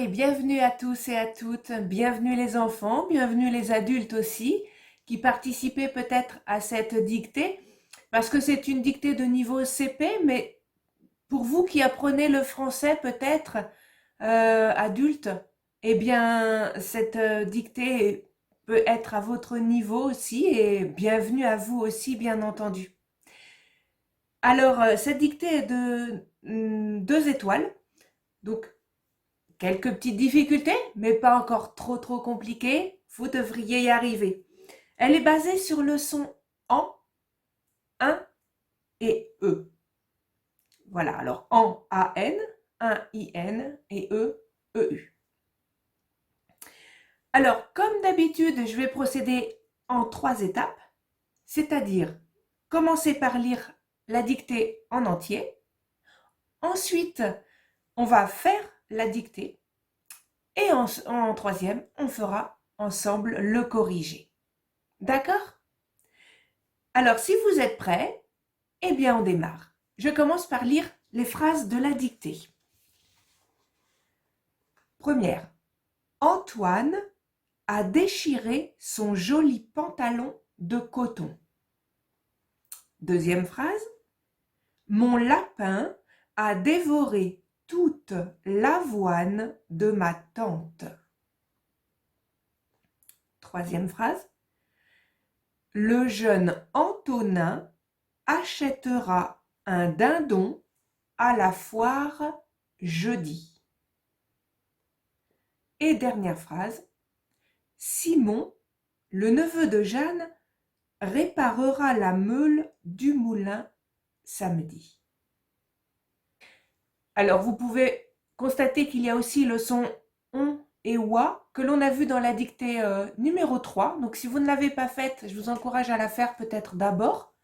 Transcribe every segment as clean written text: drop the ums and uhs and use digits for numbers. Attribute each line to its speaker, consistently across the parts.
Speaker 1: Allez, bienvenue à tous et à toutes, bienvenue les enfants, bienvenue les adultes aussi, qui participaient peut-être à cette dictée, parce que c'est une dictée de niveau CP, mais pour vous qui apprenez le français peut-être adulte, eh bien cette dictée peut être à votre niveau aussi, et bienvenue à vous aussi, bien entendu. Alors, cette dictée est de 2 étoiles, donc quelques petites difficultés, mais pas encore trop compliquées. Vous devriez y arriver. Elle est basée sur le son en, un et e. Voilà, alors en, a-n, un, i-n et e, e-u. Alors, comme d'habitude, je vais procéder en 3 étapes, c'est-à-dire commencer par lire la dictée en entier. Ensuite, on va faire la dictée. Et en troisième, on fera ensemble le corriger. D'accord? Alors, si vous êtes prêts, eh bien, on démarre. Je commence par lire les phrases de la dictée. Première. Antoine a déchiré son joli pantalon de coton. Deuxième phrase. Mon lapin a dévoré toute l'avoine de ma tante. Troisième phrase. Le jeune Antonin achètera un dindon à la foire jeudi. Et dernière phrase, Simon, le neveu de Jeanne, réparera la meule du moulin samedi. Alors, vous pouvez constater qu'il y a aussi le son on et oua que l'on a vu dans la dictée numéro 3. Donc, si vous ne l'avez pas faite, je vous encourage à la faire peut-être d'abord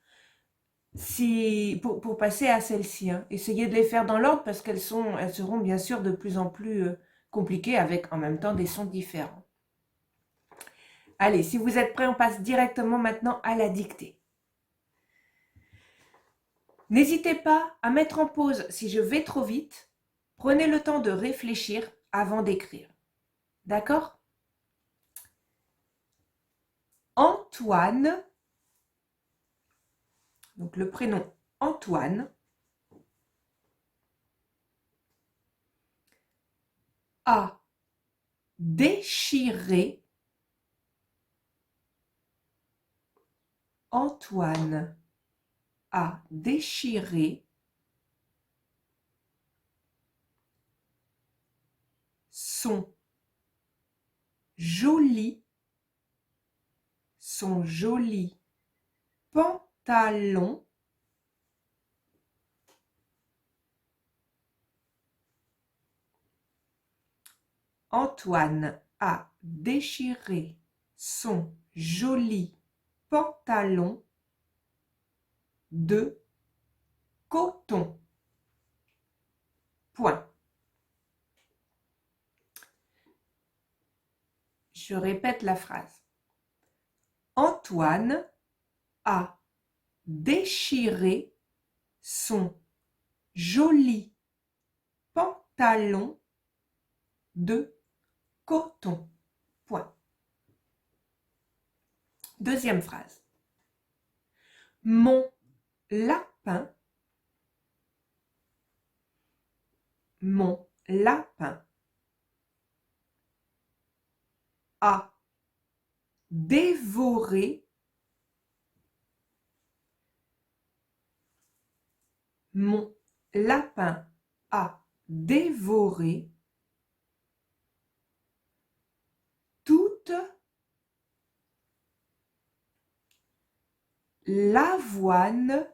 Speaker 1: pour passer à celle-ci. Essayez de les faire dans l'ordre parce elles seront bien sûr de plus en plus compliquées avec en même temps des sons différents. Allez, si vous êtes prêts, on passe directement maintenant à la dictée. N'hésitez pas à mettre en pause si je vais trop vite. Prenez le temps de réfléchir avant d'écrire. D'accord? Antoine, donc le prénom Antoine, a déchiré. Antoine a déchiré son joli pantalon Antoine a déchiré son joli pantalon de coton. Point. Je répète la phrase. Antoine a déchiré son joli pantalon de coton. Point. Deuxième phrase. Mon lapin a dévoré mon lapin a dévoré toute l'avoine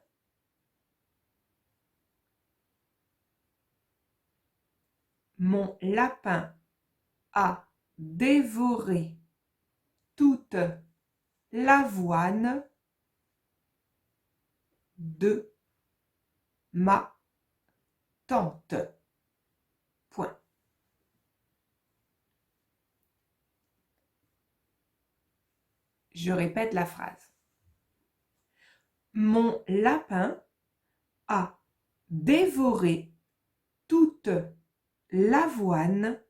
Speaker 1: mon lapin a dévoré toute l'avoine de ma tante. Point. Je répète la phrase. Mon lapin a dévoré toute l'avoine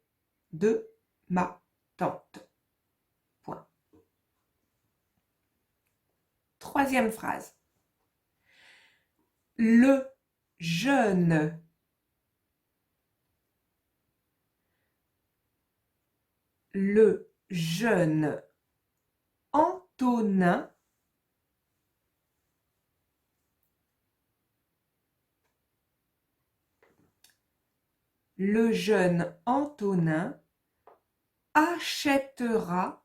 Speaker 1: de ma tante. Point. Troisième phrase. Le jeune Antonin achètera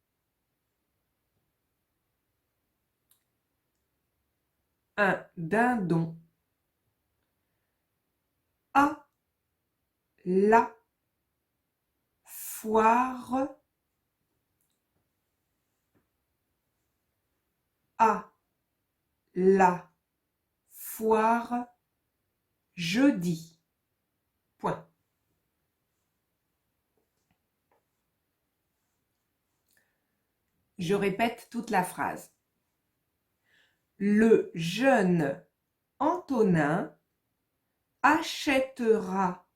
Speaker 1: un dindon à la foire jeudi. Point. Je répète toute la phrase. Le jeune Antonin achètera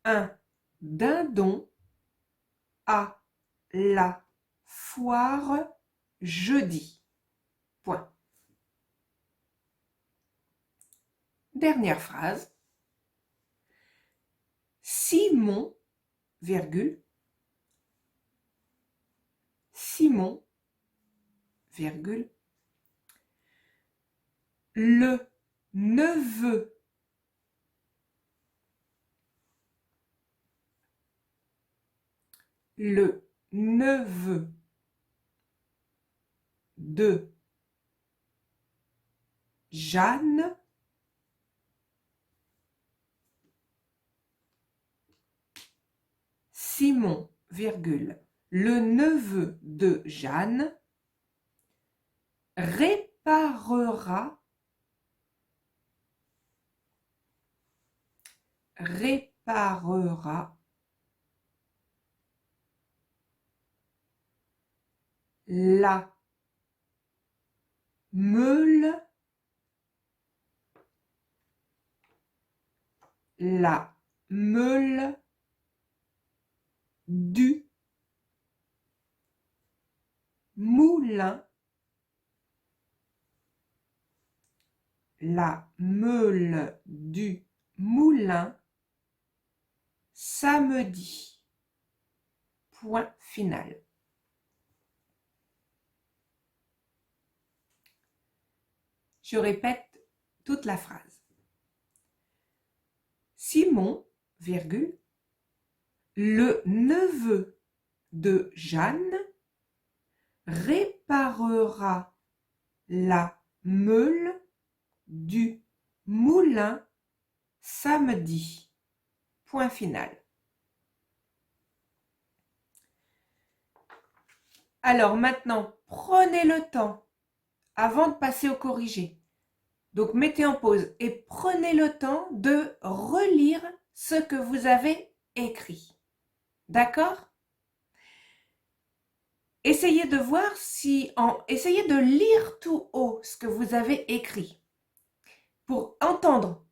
Speaker 1: un dindon à la foire jeudi. Point. Dernière phrase. Simon, virgule, le neveu de Jeanne Simon, virgule, le neveu de Jeanne réparera la meule du moulin samedi. Point final. Je répète toute la phrase. Simon, virgule, le neveu de Jeanne réparera la meule du moulin samedi. Point final. Alors maintenant, prenez le temps avant de passer au corrigé. Donc mettez en pause et prenez le temps de relire ce que vous avez écrit. D'accord ? Essayez de voir essayez de lire tout haut ce que vous avez écrit pour entendre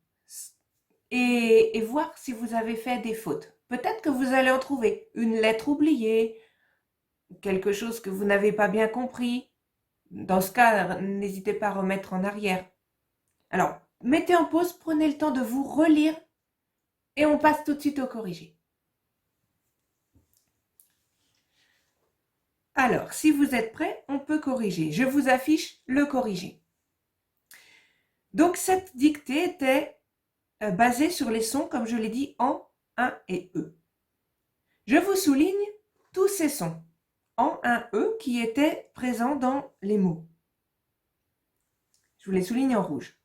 Speaker 1: et voir si vous avez fait des fautes. Peut-être que vous allez en trouver une lettre oubliée, quelque chose que vous n'avez pas bien compris. Dans ce cas, n'hésitez pas à remettre en arrière. Alors, mettez en pause, prenez le temps de vous relire et on passe tout de suite au corrigé. Alors, si vous êtes prêts, on peut corriger. Je vous affiche le corrigé. Donc, cette dictée était basée sur les sons, comme je l'ai dit, en, un et e. Je vous souligne tous ces sons en, un, e qui étaient présents dans les mots. Je vous les souligne en rouge.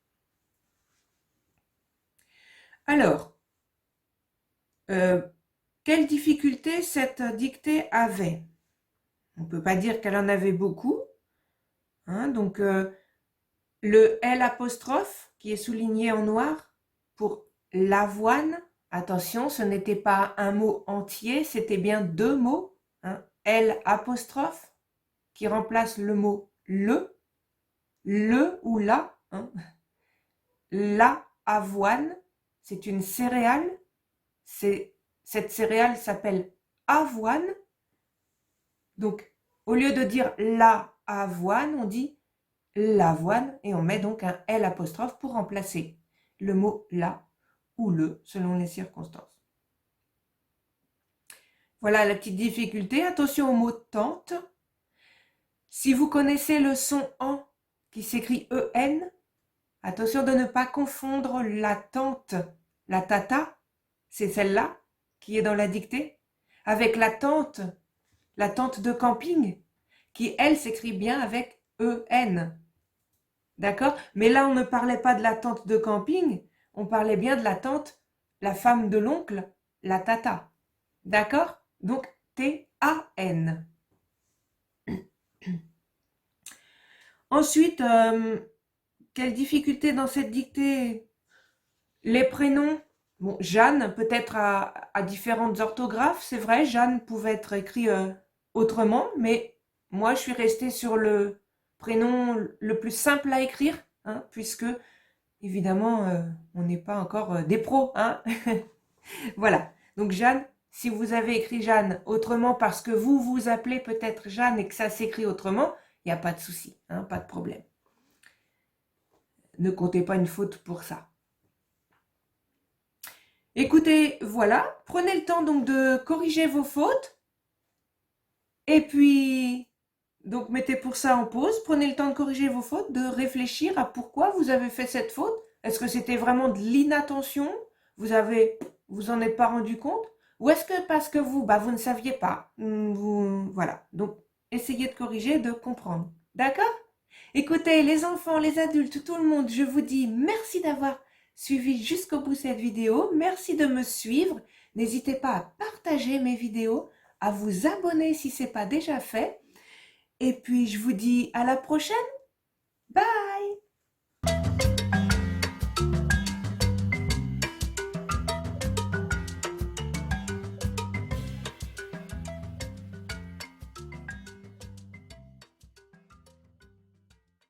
Speaker 1: Alors, quelle difficulté cette dictée avait ? On ne peut pas dire qu'elle en avait beaucoup. Donc, le L apostrophe qui est souligné en noir pour l'avoine. Attention, ce n'était pas un mot entier, c'était bien deux mots. L apostrophe qui remplace le mot le ou la, hein. La avoine, c'est une céréale. Cette céréale s'appelle avoine. Donc, au lieu de dire la avoine, on dit l'avoine et on met donc un L apostrophe pour remplacer le mot la ou le selon les circonstances. Voilà la petite difficulté. Attention au mot tante. Si vous connaissez le son en qui s'écrit en, attention de ne pas confondre la tante, la tata, c'est celle-là qui est dans la dictée, avec la tante de camping, qui elle s'écrit bien avec en. D'accord? Mais là, on ne parlait pas de la tante de camping, on parlait bien de la tante, la femme de l'oncle, la tata. D'accord? Donc, T-A-N. Ensuite, quelle difficulté dans cette dictée? Les prénoms. Bon, Jeanne, peut-être à différentes orthographes, c'est vrai, Jeanne pouvait être écrit autrement, mais moi, je suis restée sur le prénom le plus simple à écrire, hein, puisque, évidemment, on n'est pas encore des pros, hein. Voilà, donc Jeanne, si vous avez écrit Jeanne autrement parce que vous vous appelez peut-être Jeanne et que ça s'écrit autrement, il n'y a pas de souci, hein, pas de problème. Ne comptez pas une faute pour ça. Écoutez, voilà, prenez le temps donc de corriger vos fautes. Et puis, donc mettez pour ça en pause, prenez le temps de corriger vos fautes, de réfléchir à pourquoi vous avez fait cette faute. Est-ce que c'était vraiment de l'inattention? Vous en êtes pas rendu compte? Ou est-ce que parce que vous ne saviez pas? Voilà, donc essayez de corriger, de comprendre. D'accord? Écoutez, les enfants, les adultes, tout le monde, je vous dis merci d'avoir suivi jusqu'au bout cette vidéo. Merci de me suivre. N'hésitez pas à partager mes vidéos, à vous abonner si ce n'est pas déjà fait. Et puis, je vous dis à la prochaine. Bye!